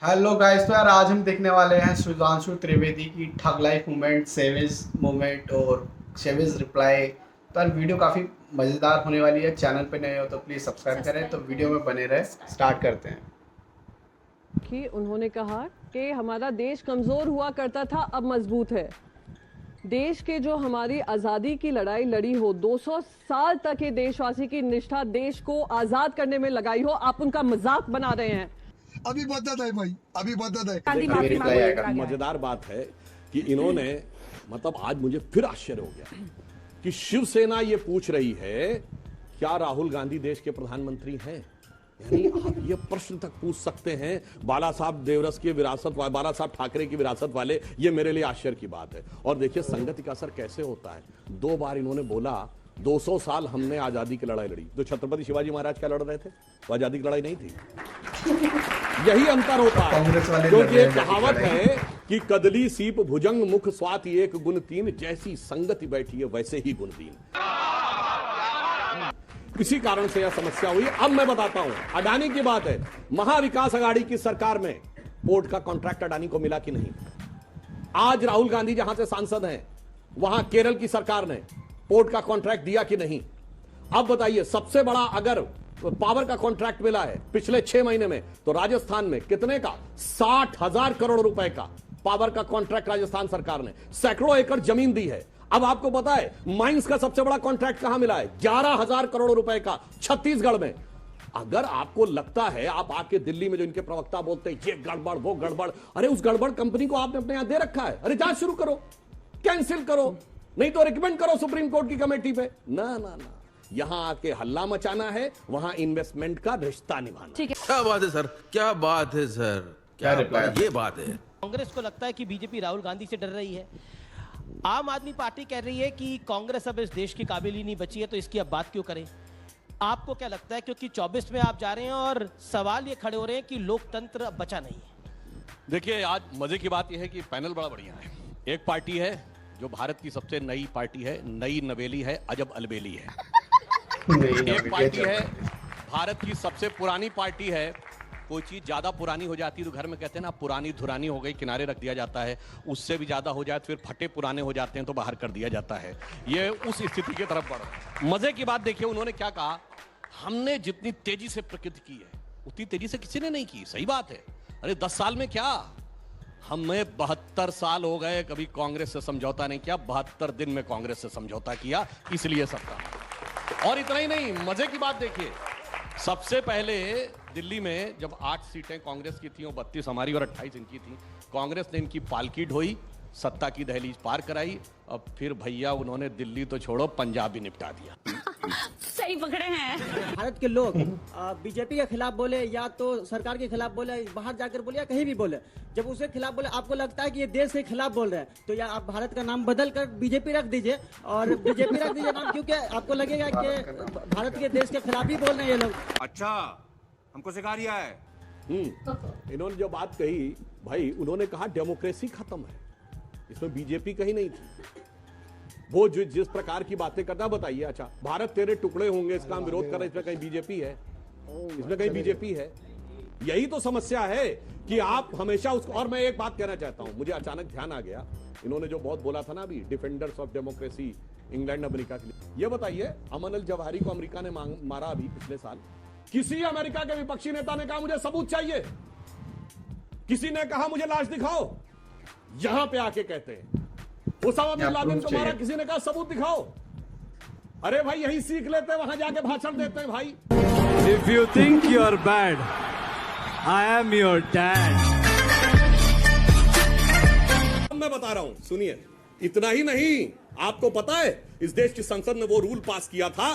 Hello guys. तो यार आज हम देखने वाले हैं सुधांशु त्रिवेदी की thug life movement, savage movement और सेविज रिप्लाई। तो यार वीडियो काफ़ी मज़ेदार होने वाली है। चैनल पे नए हो तो प्लीज़ सब्सक्राइब करें। तो वीडियो में बने रहे। स्टार्ट करते हैं। कि उन्होंने कहा कि हमारा देश कमजोर हुआ करता था, अब मजबूत है। देश के जो हमारी आजादी की लड़ाई लड़ी हो, 200 साल तक ये देशवासी की निष्ठा देश को आजाद करने में लगाई हो, आप उनका मजाक बना रहे हैं। अभी मदद है भाई, अभी मदद है। अभी रिप्लाई आएगा। मजेदार बात है कि इन्होंने मतलब आज मुझे फिर आश्चर्य हो गया कि शिवसेना ये पूछ रही है क्या राहुल गांधी देश के प्रधानमंत्री हैं। यानी आप ये प्रश्न तक पूछ सकते हैं बाला साहब देवरस की विरासत, बाला साहब ठाकरे की विरासत वाले। ये मेरे लिए आश्चर्य की बात है। और देखिए संगति का असर कैसे होता है। 2 बार इन्होंने बोला 200 साल हमने आजादी की लड़ाई लड़ी। तो छत्रपति शिवाजी महाराज क्या लड़ रहे थे? वो आजादी की लड़ाई नहीं थी। यही अंतर होता है, क्योंकि एक कहावत है कि कदली सीप भुजंग मुख स्वाति एक गुण तीन, जैसी संगति बैठी है वैसे ही गुण तीन। इसी कारण से यह समस्या हुई। अब मैं बताता हूं, अडानी की बात है। महाविकास अघाड़ी की सरकार में पोर्ट का कॉन्ट्रैक्ट अडानी को मिला कि नहीं? आज राहुल गांधी जहां से सांसद हैं, वहां केरल की सरकार ने पोर्ट का कॉन्ट्रैक्ट दिया कि नहीं? अब बताइए, सबसे बड़ा अगर पावर का कॉन्ट्रैक्ट मिला है पिछले 6 महीने में, तो राजस्थान में कितने का? 60,000 करोड़ रुपए का पावर का कॉन्ट्रैक्ट राजस्थान सरकार ने। सैकड़ों एकड़ जमीन दी है। अब आपको पता है माइंस का सबसे बड़ा कॉन्ट्रैक्ट कहां मिला है? 11,000 करोड़ रुपए का छत्तीसगढ़ में। अगर आपको लगता है, आप आके दिल्ली में जो इनके प्रवक्ता बोलते हैं ये गड़बड़ वो गड़बड़, अरे उस गड़बड़ कंपनी को आपने अपने यहां दे रखा है। अरे जांच शुरू करो, कैंसिल करो, नहीं तो रिकमेंड करो सुप्रीम कोर्ट की कमेटी पे। ना ना ना, यहां आके हल्ला मचाना है, वहां इन्वेस्टमेंट का रिश्ता निभाना। ठीक है, क्या बात है सर, क्या बात है सर, क्या ये बात है। कांग्रेस को लगता है कि बीजेपी राहुल गांधी से डर रही है। आम आदमी पार्टी कह रही है कि कांग्रेस अब इस देश की काबिल ही नहीं बची है, तो इसकी अब बात क्यों करें। आपको क्या लगता है, क्योंकि 24 में आप जा रहे हैं और सवाल ये खड़े हो रहे हैं कि लोकतंत्र अब बचा नहीं है। देखिए, आज मजे की बात यह है कि पैनल बड़ा बढ़िया है। एक पार्टी है जो भारत की सबसे नई पार्टी है, नई नवेली है, अजब अलबेली है। एक पार्टी है भारत की सबसे पुरानी पार्टी है। कोई चीज ज्यादा पुरानी हो जाती है तो घर में कहते हैं ना, पुरानी धुरानी हो गई, किनारे रख दिया जाता है। उससे भी ज्यादा हो जाए तो फिर फटे पुराने हो जाते हैं तो बाहर कर दिया जाता है। ये उस स्थिति की तरफ बढ़ रहा है। मजे की बात देखिए, उन्होंने क्या कहा, हमने जितनी तेजी से प्रगति की है उतनी तेजी से किसी ने नहीं की। सही बात है। अरे 10 साल में क्या, हमें 72 साल हो गए, कभी कांग्रेस से समझौता नहीं किया। 72 दिन में कांग्रेस से समझौता किया, इसलिए सत्ता। और इतना ही नहीं, मजे की बात देखिए, सबसे पहले दिल्ली में जब 8 सीटें कांग्रेस की थी, 32 हमारी और 28 इनकी थी, कांग्रेस ने इनकी पालकी ढोई, सत्ता की दहलीज पार कराई। अब फिर भैया उन्होंने दिल्ली तो छोड़ो, पंजाब भी निपटा दिया। सही पकड़े हैं। भारत के लोग बीजेपी के खिलाफ बोले या तो सरकार के खिलाफ बोले, बाहर जाकर बोले या कहीं भी बोले, जब उसके खिलाफ बोले आपको लगता है कि ये देश के खिलाफ बोल रहे हैं, तो या आप भारत का नाम बदल कर बीजेपी रख दीजिए। और बीजेपी रख दीजिए नाम, क्योंकि आपको लगेगा कि भारत के देश के खिलाफ ही बोल रहे हैं ये लोग। अच्छा, हमको सिखा रिया है। इन्होंने जो बात कही भाई, उन्होंने कहा डेमोक्रेसी खत्म है, इसमें बीजेपी कहीं नहीं थी। वो जो जिस प्रकार की बातें करता, बताइए, अच्छा भारत तेरे टुकड़े होंगे इसका हम विरोध कर रहे हैं, इसमें कहीं बीजेपी है? इसमें कहीं बीजेपी है? यही तो समस्या है कि आप हमेशा उसको। और मैं एक बात कहना चाहता हूं, मुझे अचानक ध्यान आ गया, इन्होंने जो बहुत बोला था ना अभी, defenders of democracy England America के लिए। ये बताइए, अमन अल जवाहिरी को अमेरिका ने मारा अभी पिछले साल। किसी अमेरिका के विपक्षी नेता ने कहा मुझे सबूत चाहिए? किसी ने कहा मुझे लाश दिखाओ? यहां पे आके कहते हैं उसामा बिन लादेन को मारा, किसी ने कहा सबूत दिखाओ? अरे भाई यही सीख लेते, वहां जाके भाषण देते हैं भाई। If you think you're bad, I am your dad. मैं बता रहा हूं, सुनिए। इतना ही नहीं, आपको पता है इस देश की संसद ने वो रूल पास किया था,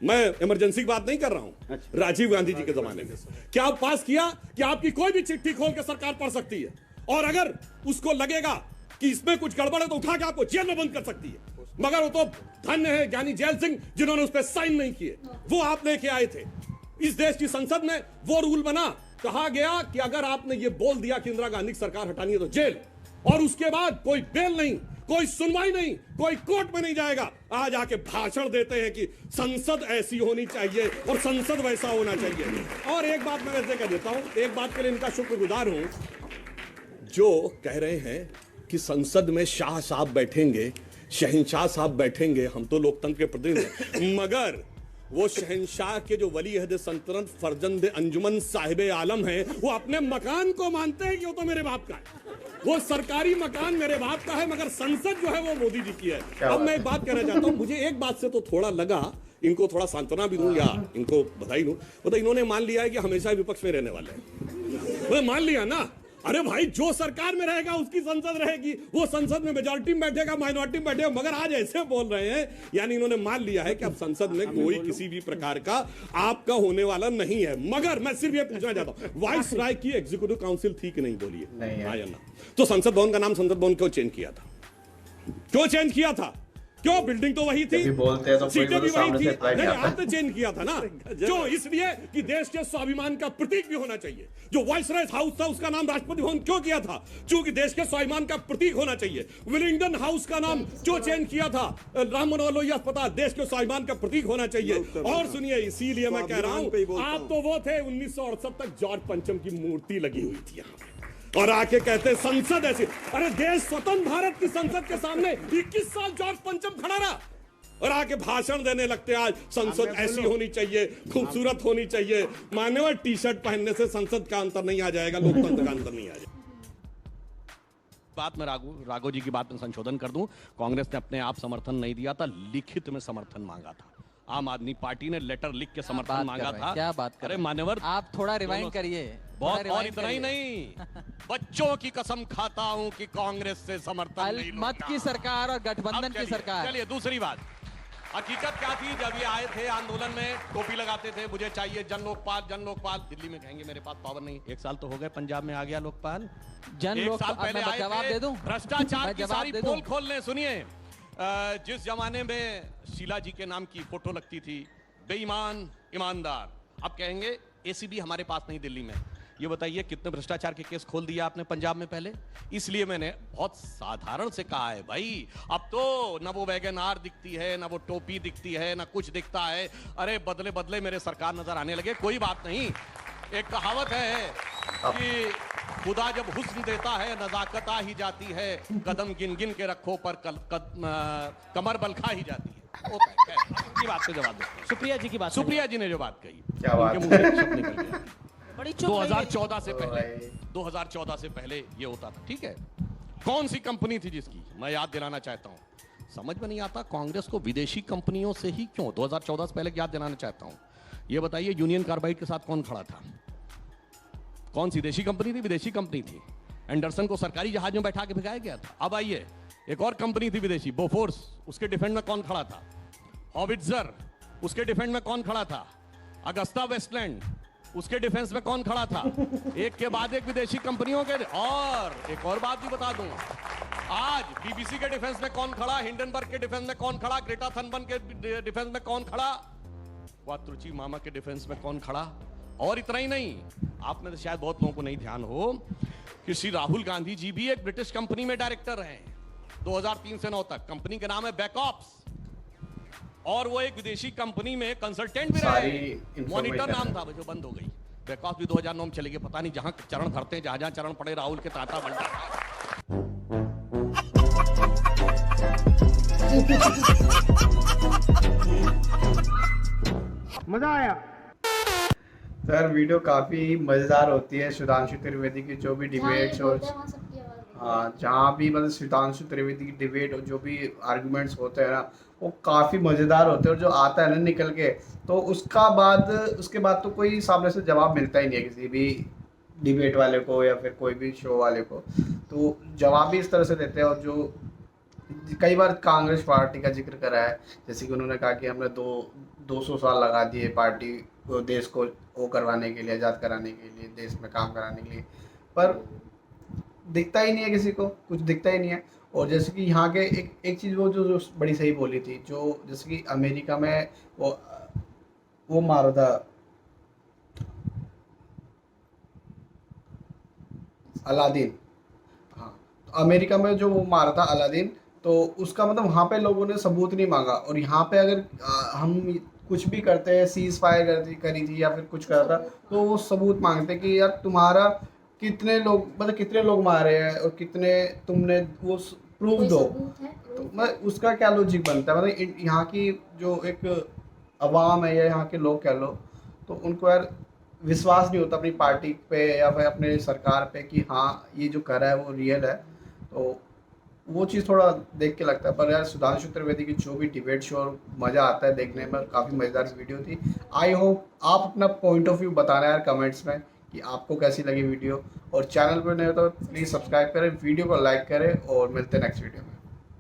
मैं इमरजेंसी की बात नहीं कर रहा हूं, राजीव गांधी जी के जमाने में क्या पास किया कि आपकी कोई भी चिट्ठी खोल के सरकार पढ़ सकती है, और अगर उसको लगेगा कि इसमें कुछ गड़बड़ है तो उठा के आपको जेल में बंद कर सकती है। मगर वो तो धन्य है ज्ञानी जैल सिंह जिन्होंने उस पर साइन नहीं किए, वो आप लेके आए थे। इस देश की संसद में वो रूल बना, कहा गया कि अगर आपने ये बोल दिया कि इंदिरा गांधी की सरकार हटानी है तो जेल, और उसके बाद कोई बेल नहीं, कोई सुनवाई नहीं, कोई कोर्ट में नहीं जाएगा। आज आके भाषण देते हैं कि संसद ऐसी होनी चाहिए और संसद वैसा होना चाहिए। और एक बात मैं वैसे कह देता हूं, एक बात के लिए इनका शुक्रगुजार हूं, जो कह रहे हैं कि संसद में शाह साहब बैठेंगे, शहंशाह साहब बैठेंगे, हम तो लोकतंत्र के प्रतिनिधि हैं, मगर वो शहंशाह के जो वली अहद सल्तनत फरजंद अंजुमन साहिब आलम है, वो अपने मकान को मानते हैं कि वो तो मेरे बाप का है, वो सरकारी मकान मेरे बाप का है, मगर संसद जो है वो मोदी जी की है। अब मैं एक बात कहना चाहता हूं, मुझे एक बात से तो थोड़ा लगा, इनको थोड़ा सांत्वना भी दूं या इनको बधाई दूं, तो इन्होंने मान लिया है कि हमेशा विपक्ष में रहने वाले हैं। वो मान लिया ना, अरे भाई जो सरकार में रहेगा उसकी संसद रहेगी, वो संसद में मेजॉरिटी में बैठेगा, माइनॉरिटी में बैठेगा, मगर आज ऐसे बोल रहे हैं, यानी इन्होंने मान लिया है कि अब संसद में कोई किसी भी प्रकार का आपका होने वाला नहीं है। मगर मैं सिर्फ ये पूछना चाहता हूं, वाइस राय की एग्जीक्यूटिव काउंसिल थी कि नहीं, बोलिए हाँ या ना? तो संसद भवन का नाम संसद भवन क्यों चेंज किया था? क्यों चेंज किया था? क्यों? बिल्डिंग तो वही थी, बोलते हैं तो सीटें भी वही थी, नहीं आता आपने चेंज किया था ना। क्यों? इसलिए कि देश के स्वाभिमान का प्रतीक भी होना चाहिए। जो वाइसराय हाउस था उसका नाम राष्ट्रपति भवन क्यों किया था? क्योंकि देश के स्वाभिमान का प्रतीक होना चाहिए। विलिंगडन हाउस का नाम क्यों चेंज किया था? राम मनोहर लोहिया अस्पताल देश के स्वाभिमान का प्रतीक होना चाहिए। और सुनिए, इसीलिए मैं कह रहा हूं, आप तो वो थे 1968 तक जॉर्ज पंचम की मूर्ति लगी हुई थी यहाँ, और आके कहते संसद ऐसी। अरे देश स्वतंत्र भारत की संसद के सामने 21 साल जॉर्ज पंचम खड़ा रहा, और आके भाषण देने लगते आज संसद ऐसी होनी चाहिए, खूबसूरत होनी चाहिए। मान्यवर टी शर्ट पहनने से संसद का अंतर नहीं आ जाएगा, लोकतंत्र का अंतर नहीं आ जाएगा। बात में राघव जी की बात में संशोधन कर दूं, कांग्रेस ने अपने आप समर्थन नहीं दिया था, लिखित में समर्थन मांगा था। आम आदमी पार्टी ने लेटर लिख के समर्थन मांगा था। क्या बात कर अरे मान्यवर, आप थोड़ा रिवाइंड करिए बहुत, और इतना ही नहीं, बच्चों की कसम खाता हूं कि कांग्रेस से समर्थन नहीं लूंगा। मत की सरकार और गठबंधन की सरकार। चलिए दूसरी बात, हकीकत क्या थी? जब ये आए थे आंदोलन में, टोपी लगाते थे, मुझे चाहिए जन लोकपाल, जन लोकपाल। दिल्ली में कहेंगे मेरे पास पावर नहीं। 1 साल तो हो गए, पंजाब में आ गया लोकपाल। जन लोकपाल पहले जवाब दे दूं, भ्रष्टाचार की सारी पोल खोल लें। सुनिए, जिस जमाने में शीला जी के नाम की फोटो लगती थी, बेईमान ईमानदार, अब कहेंगे एसीबी हमारे पास नहीं दिल्ली में। ये बताइए कितने भ्रष्टाचार के केस खोल दिया आपने पंजाब में पहले? इसलिए मैंने बहुत साधारण से कहा है भाई, अब तो ना वो वैगन आर दिखती है, ना वो टोपी दिखती है, ना कुछ दिखता है। अरे बदले बदले मेरे सरकार नजर आने लगे। कोई बात नहीं, एक कहावत है कि खुदा जब हुस्न देता है नजाकत आ ही जाती है, कदम गिन गिन के रखो पर कमर बल खा ही जाती है। की बात पे जवाब दो। सुप्रिया जी की बात, सुप्रिया जी ने जो बात कही, क्या बात उनके मुंह से शब्द निकल गया। बड़ी 2014 से पहले, 2014 से पहले ये होता था, ठीक है? कौन सी कंपनी थी जिसकी? मैं याद दिलाना चाहता हूं। समझ में नहीं आता कांग्रेस को विदेशी कंपनियों से ही क्यों। 2014 से पहले याद दिलाना चाहता हूं। ये बताइए यूनियन कार्बाइड के साथ कौन खड़ा था? कौन सी देशी कंपनी थी? विदेशी कंपनी थी। एंडरसन को सरकारी जहाज में बैठा के भिगाया गया था। अब आइए, एक और कंपनी थी विदेशी, बोफोर्स, उसके डिफेंस में कौन खड़ा था? हॉविट्जर, उसके डिफेंस में कौन खड़ा था? अगस्ता वेस्टलैंड, उसके डिफेंस में कौन खड़ा था? एक के बाद एक विदेशी कंपनियों के। और एक और बात भी बता दूं, आज बीबीसी के डिफेंस में कौन खड़ा? हिंडनबर्ग के डिफेंस में कौन खड़ा? ग्रेटा थनबर्ग के डिफेंस में कौन खड़ा? वातरुचि मामा के डिफेंस में कौन खड़ा? और इतना ही नहीं, आप में तो शायद बहुत लोगों को नहीं ध्यान हो कि श्री राहुल गांधी जी भी एक ब्रिटिश कंपनी में डायरेक्टर रहे 2003 से 9 तक। कंपनी का नाम है बैकऑप्स, और वो एक विदेशी कंपनी में कंसल्टेंट भी रहे। मॉनिटर नाम था, जो बंद हो गई। बैकऑप्स भी 2009 में चले गए। पता नहीं जहां चरण धरते हैं, जहां चरण पड़े राहुल के ताता बंटा। मजा आया सर। वीडियो काफ़ी मज़ेदार होती है। सुधांशु त्रिवेदी की जो भी डिबेट्स और जहाँ भी मतलब सुधांशु त्रिवेदी की डिबेट और जो भी आर्गुमेंट्स होते हैं ना, वो काफ़ी मज़ेदार होते हैं। और जो आता है ना निकल के, तो उसके बाद तो कोई सामने से जवाब मिलता ही नहीं है किसी भी डिबेट वाले को या फिर कोई भी शो वाले को। तो जवाब भी इस तरह से देते हैं। और जो कई बार कांग्रेस पार्टी का जिक्र करा है, जैसे कि उन्होंने कहा कि हमने 200 साल लगा दिए पार्टी को, देश को वो करवाने के लिए, आज़ाद कराने के लिए, देश में काम कराने के लिए, पर दिखता ही नहीं है किसी को, कुछ दिखता ही नहीं है। और जैसे कि यहाँ के एक चीज़ वो जो बड़ी सही बोली थी, जो जैसे कि अमेरिका में वो मारा था अलादीन। हाँ, तो अमेरिका में जो वो मारा था अलादीन, तो उसका मतलब वहाँ पे लोगों ने सबूत नहीं मांगा, और यहाँ पे अगर हम कुछ भी करते हैं, सीज फायर करी थी या फिर कुछ करा था, तो वो सबूत मांगते कि यार तुम्हारा कितने लोग, मतलब कितने लोग मारे हैं और कितने तुमने वो प्रूफ दो। तो मैं उसका क्या लॉजिक बनता है, मतलब यहाँ की जो एक अवाम है या यहाँ के लोग कह लो, तो उनको यार विश्वास नहीं होता अपनी पार्टी पे या फिर अपने सरकार पे कि हाँ ये जो कर रहा है वो रियल है। तो वो चीज़ थोड़ा देख के लगता है। पर यार सुधांशु त्रिवेदी की जो भी डिबेट शो, मज़ा आता है देखने में, काफ़ी मज़ेदार वीडियो थी। आई होप आप अपना पॉइंट ऑफ व्यू बताना यार कमेंट्स में कि आपको कैसी लगी वीडियो, और चैनल पर नहीं हो तो प्लीज़ सब्सक्राइब करें, वीडियो को लाइक करें, और मिलते हैं नेक्स्ट वीडियो में।